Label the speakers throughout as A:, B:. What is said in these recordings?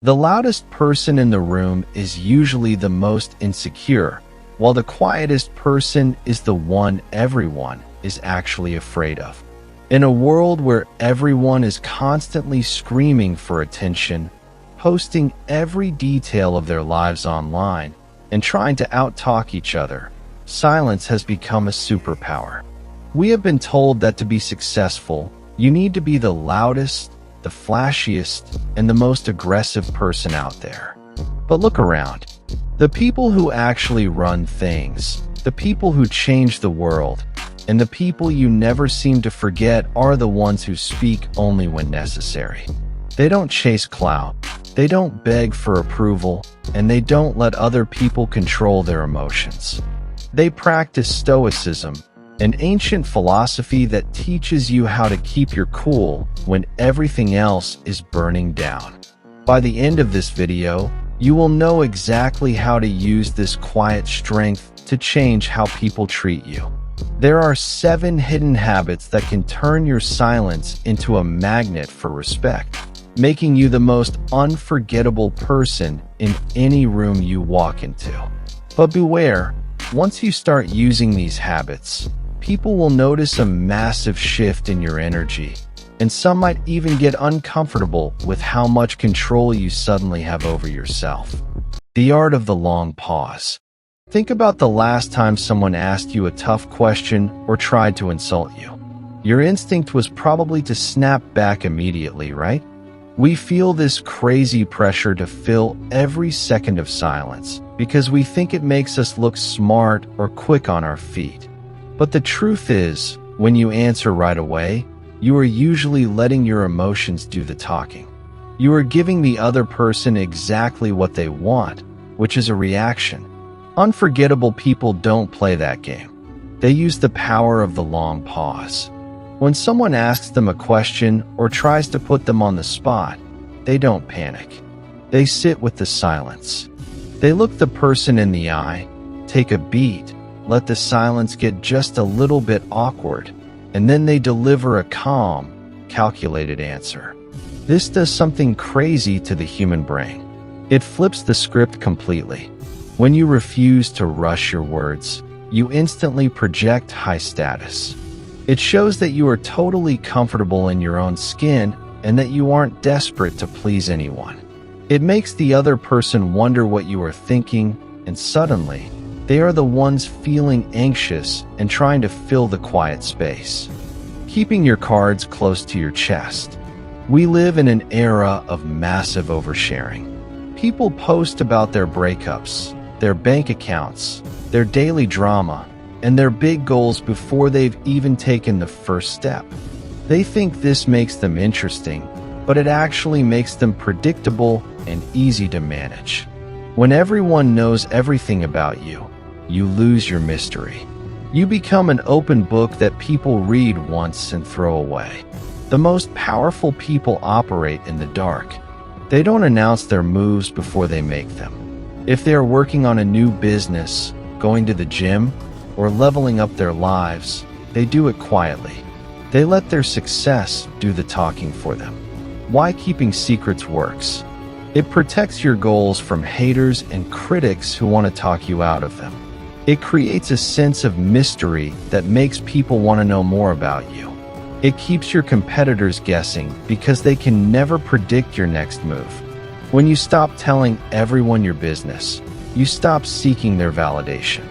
A: The loudest person in the room is usually the most insecure, while the quietest person is the one everyone is actually afraid of. In a world where everyone is constantly screaming for attention, posting every detail of their lives online, and trying to outtalk each other, silence has become a superpower. We have been told that to be successful, you need to be the loudest, the flashiest, and the most aggressive person out there. But look around. The people who actually run things, the people who change the world, and the people you never seem to forget are the ones who speak only when necessary. They don't chase clout, they don't beg for approval, and they don't let other people control their emotions. They practice stoicism, an ancient philosophy that teaches you how to keep your cool when everything else is burning down. By the end of this video, you will know exactly how to use this quiet strength to change how people treat you. There are 7 hidden habits that can turn your silence into a magnet for respect, making you the most unforgettable person in any room you walk into. But beware, once you start using these habits, people will notice a massive shift in your energy, and some might even get uncomfortable with how much control you suddenly have over yourself. The art of the long pause. Think about the last time someone asked you a tough question or tried to insult you. Your instinct was probably to snap back immediately, right? We feel this crazy pressure to fill every second of silence because we think it makes us look smart or quick on our feet. But the truth is, when you answer right away, you are usually letting your emotions do the talking. You are giving the other person exactly what they want, which is a reaction. Unforgettable people don't play that game. They use the power of the long pause. When someone asks them a question or tries to put them on the spot, they don't panic. They sit with the silence. They look the person in the eye, take a beat, let the silence get just a little bit awkward, and then they deliver a calm, calculated answer. This does something crazy to the human brain. It flips the script completely. When you refuse to rush your words, you instantly project high status. It shows that you are totally comfortable in your own skin and that you aren't desperate to please anyone. It makes the other person wonder what you are thinking, and suddenly, they are the ones feeling anxious and trying to fill the quiet space. Keeping your cards close to your chest. We live in an era of massive oversharing. People post about their breakups, their bank accounts, their daily drama, and their big goals before they've even taken the first step. They think this makes them interesting, but it actually makes them predictable and easy to manage. When everyone knows everything about you, you lose your mystery. You become an open book that people read once and throw away. The most powerful people operate in the dark. They don't announce their moves before they make them. If they are working on a new business, going to the gym, or leveling up their lives, they do it quietly. They let their success do the talking for them. Why keeping secrets works? It protects your goals from haters and critics who want to talk you out of them. It creates a sense of mystery that makes people want to know more about you. It keeps your competitors guessing because they can never predict your next move. When you stop telling everyone your business, you stop seeking their validation.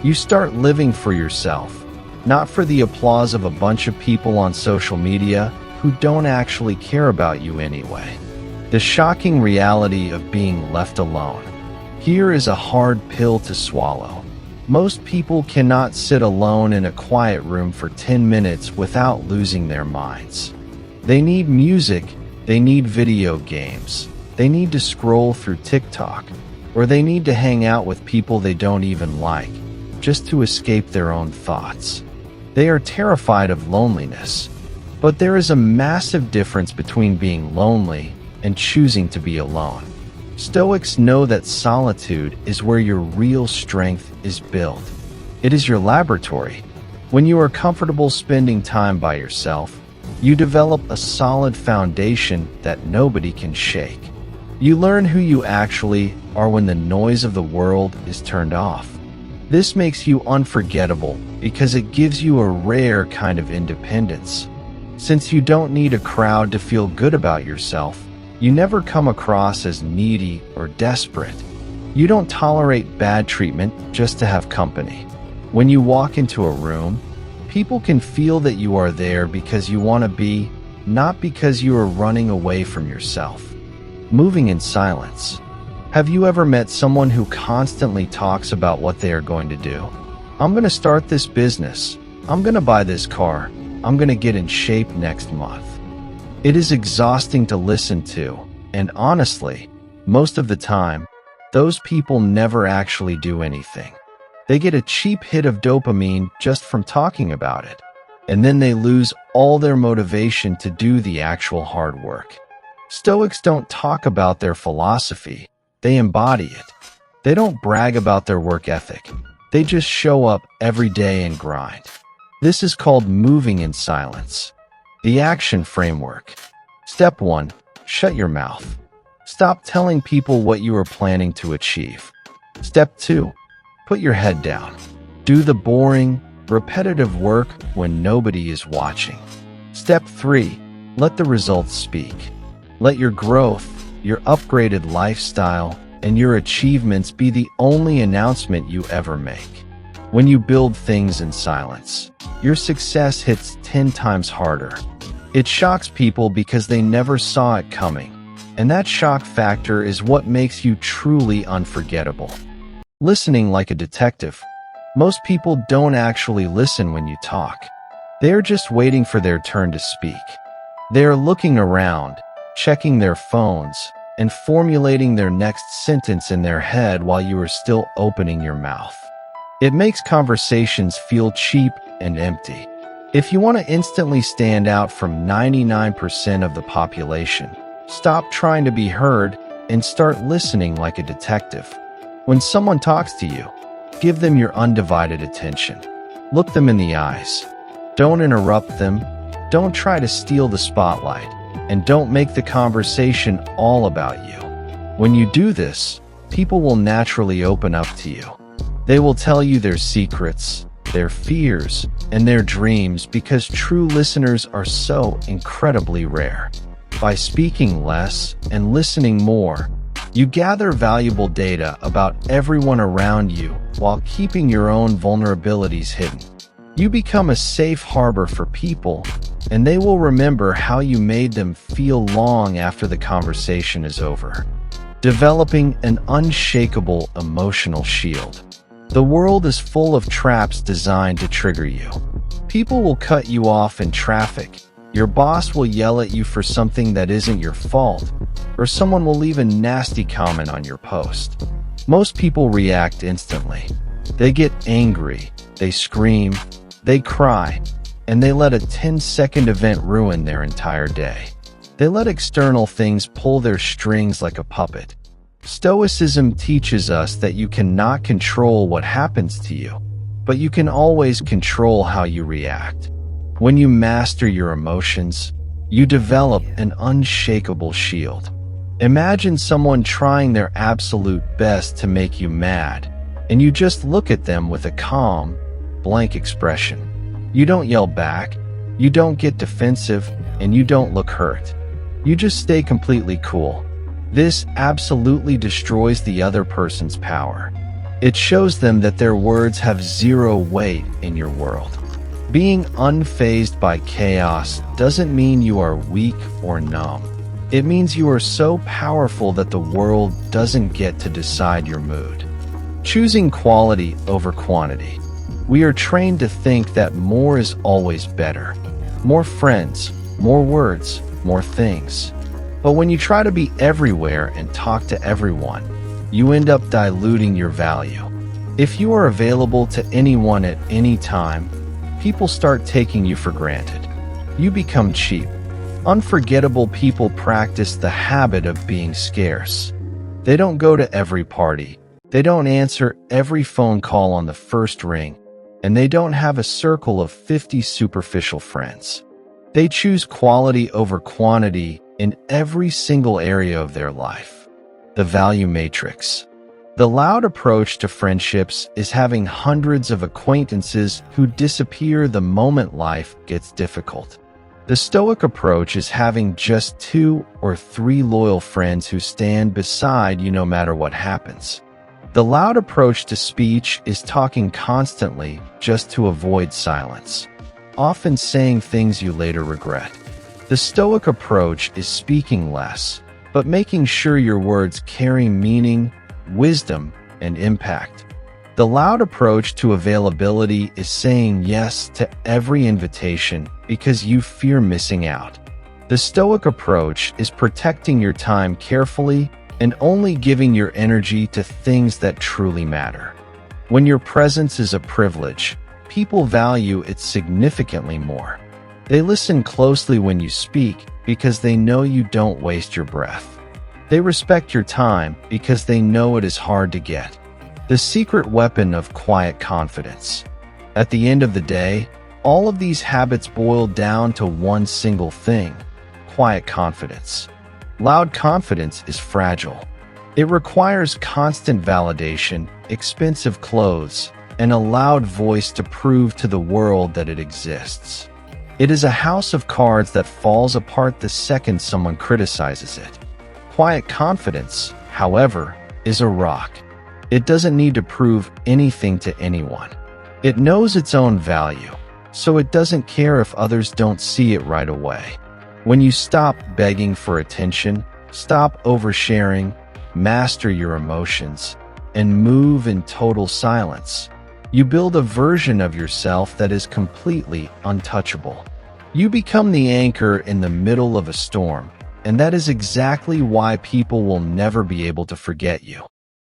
A: You start living for yourself, not for the applause of a bunch of people on social media who don't actually care about you anyway. The shocking reality of being left alone. Here is a hard pill to swallow. Most people cannot sit alone in a quiet room for 10 minutes without losing their minds. They need music, they need video games, they need to scroll through TikTok, or they need to hang out with people they don't even like, just to escape their own thoughts. They are terrified of loneliness, but there is a massive difference between being lonely and choosing to be alone. Stoics know that solitude is where your real strength is built. It is your laboratory. When you are comfortable spending time by yourself, you develop a solid foundation that nobody can shake. You learn who you actually are when the noise of the world is turned off. This makes you unforgettable because it gives you a rare kind of independence. Since you don't need a crowd to feel good about yourself, you never come across as needy or desperate. You don't tolerate bad treatment just to have company. When you walk into a room, people can feel that you are there because you want to be, not because you are running away from yourself. Moving in silence. Have you ever met someone who constantly talks about what they are going to do? I'm going to start this business. I'm going to buy this car. I'm going to get in shape next month. It is exhausting to listen to, and honestly, most of the time, those people never actually do anything. They get a cheap hit of dopamine just from talking about it, and then they lose all their motivation to do the actual hard work. Stoics don't talk about their philosophy, they embody it. They don't brag about their work ethic, they just show up every day and grind. This is called moving in silence. The action framework. Step 1. Shut your mouth. Stop telling people what you are planning to achieve. Step 2. Put your head down. Do the boring, repetitive work when nobody is watching. Step 3. Let the results speak. Let your growth, your upgraded lifestyle, and your achievements be the only announcement you ever make. When you build things in silence, your success hits 10 times harder. It shocks people because they never saw it coming, and that shock factor is what makes you truly unforgettable. Listening like a detective. Most people don't actually listen when you talk. They're just waiting for their turn to speak. They're looking around, checking their phones, and formulating their next sentence in their head while you are still opening your mouth. It makes conversations feel cheap and empty. If you want to instantly stand out from 99% of the population, stop trying to be heard and start listening like a detective. When someone talks to you, give them your undivided attention. Look them in the eyes. Don't interrupt them. Don't try to steal the spotlight. And don't make the conversation all about you. When you do this, people will naturally open up to you. They will tell you their secrets, their fears, and their dreams because true listeners are so incredibly rare. By speaking less and listening more, you gather valuable data about everyone around you while keeping your own vulnerabilities hidden. You become a safe harbor for people, and they will remember how you made them feel long after the conversation is over. Developing an unshakable emotional shield. The world is full of traps designed to trigger you. People will cut you off in traffic. Your boss will yell at you for something that isn't your fault, or someone will leave a nasty comment on your post. Most people react instantly. They get angry, they scream, they cry, and they let a 10-second event ruin their entire day. They let external things pull their strings like a puppet. Stoicism teaches us that you cannot control what happens to you, but you can always control how you react. When you master your emotions, you develop an unshakable shield. Imagine someone trying their absolute best to make you mad, and you just look at them with a calm, blank expression. You don't yell back, you don't get defensive, and you don't look hurt. You just stay completely cool. This absolutely destroys the other person's power. It shows them that their words have zero weight in your world. Being unfazed by chaos doesn't mean you are weak or numb. It means you are so powerful that the world doesn't get to decide your mood. Choosing quality over quantity. We are trained to think that more is always better. More friends, more words, more things. But when you try to be everywhere and talk to everyone, you end up diluting your value. If you are available to anyone at any time, people start taking you for granted. You become cheap. Unforgettable people practice the habit of being scarce. They don't go to every party. They don't answer every phone call on the first ring. And they don't have a circle of 50 superficial friends. They choose quality over quantity in every single area of their life. The value matrix. The loud approach to friendships is having hundreds of acquaintances who disappear the moment life gets difficult. The stoic approach is having just 2 or 3 loyal friends who stand beside you no matter what happens. The loud approach to speech is talking constantly just to avoid silence, often saying things you later regret. The stoic approach is speaking less, but making sure your words carry meaning, wisdom, and impact. The loud approach to availability is saying yes to every invitation because you fear missing out. The stoic approach is protecting your time carefully and only giving your energy to things that truly matter. When your presence is a privilege, people value it significantly more. They listen closely when you speak because they know you don't waste your breath. They respect your time because they know it is hard to get. The secret weapon of quiet confidence. At the end of the day, all of these habits boil down to one single thing: quiet confidence. Loud confidence is fragile. It requires constant validation, expensive clothes, and a loud voice to prove to the world that it exists. It is a house of cards that falls apart the second someone criticizes it. Quiet confidence, however, is a rock. It doesn't need to prove anything to anyone. It knows its own value, so it doesn't care if others don't see it right away. When you stop begging for attention, stop oversharing, master your emotions, and move in total silence, you build a version of yourself that is completely untouchable. You become the anchor in the middle of a storm, and that is exactly why people will never be able to forget you.